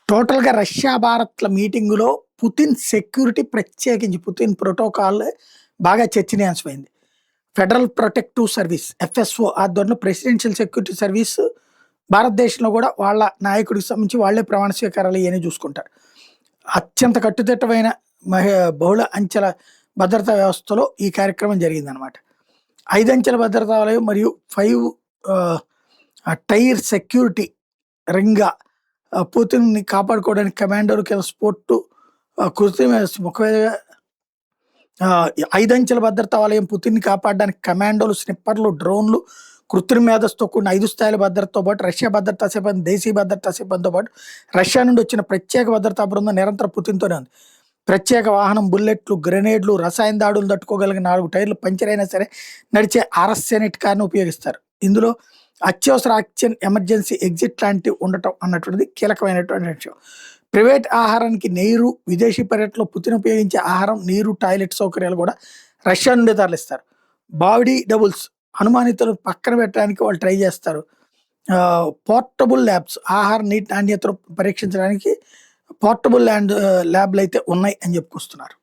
టోటల్‌గా రష్యా, భారత్‌ల మీటింగులో Putin security ప్రత్యేకించి పుతిన్ ప్రోటోకాల్ బాగా చర్చనీయాంశమైంది. ఫెడరల్ ప్రొటెక్టివ్ సర్వీస్ ఎఫ్ఎస్ఓ ఆధ్వర్యంలో ప్రెసిడెన్షియల్ సెక్యూరిటీ సర్వీస్ భారతదేశంలో కూడా వాళ్ళ నాయకుడికి సంబంధించి వాళ్ళే ప్రమాణ స్వీకారాలు ఇయన్నీ చూసుకుంటారు. అత్యంత కట్టుదిట్టమైన బహుళ అంచెల భద్రతా వ్యవస్థలో ఈ కార్యక్రమం జరిగిందనమాట. 5 అంచెల భద్రతా వలయం మరియు 5 ఆహ్, టైర్ సెక్యూరిటీ రింగ్‌గా పుతిన్‌ని కాపాడుకోవడానికి కమాండోలు కింద స్పోర్టు కృత్రిమ ముఖమీద 5 అంచెల భద్రతా వలయం పుతిన్‌ని కాపాడడానికి కమాండోలు, స్నిప్పర్లు, డ్రోన్లు, కృత్రిమ మేధస్సుతో కూడిన 5 స్థాయిల భద్రతతో పాటు రష్యా భద్రతా సిబ్బంది, దేశీయ భద్రతా సిబ్బందితో పాటు రష్యా నుండి వచ్చిన ప్రత్యేక భద్రతా బృందం నిరంతరం పుతిన్‌తోనే ఉంది. ప్రత్యేక వాహనం, బుల్లెట్లు, గ్రెనేడ్లు, రసాయన దాడులు తట్టుకోగలిగిన 4 టైర్లు పంక్చర్ అయినా సరే నడిచే ఆర్ఎస్ఎనెట్ కార్‌ని ఉపయోగిస్తారు. ఇందులో అత్యవసర ఆక్సిజన్, ఎమర్జెన్సీ ఎగ్జిట్ లాంటివి ఉండటం అన్నటువంటిది కీలకమైనటువంటి విషయం. ప్రైవేట్ ఆహారానికి నీరు, విదేశీ పర్యటనలో పుతిన్ ఉపయోగించే ఆహారం, నీరు, టాయిలెట్ సౌకర్యాలు కూడా రష్యా నుండే తరలిస్తారు. బాడీ డబుల్స్ అనుమానితులను పక్కన పెట్టడానికి వాళ్ళు ట్రై చేస్తారు. పోర్టబుల్ ల్యాబ్స్ ఆహార, నీటి నాణ్యతను పరీక్షించడానికి పోర్టబుల్ ల్యాబ్‌లయితే ఉన్నాయి అని చెప్పుకొస్తున్నారు.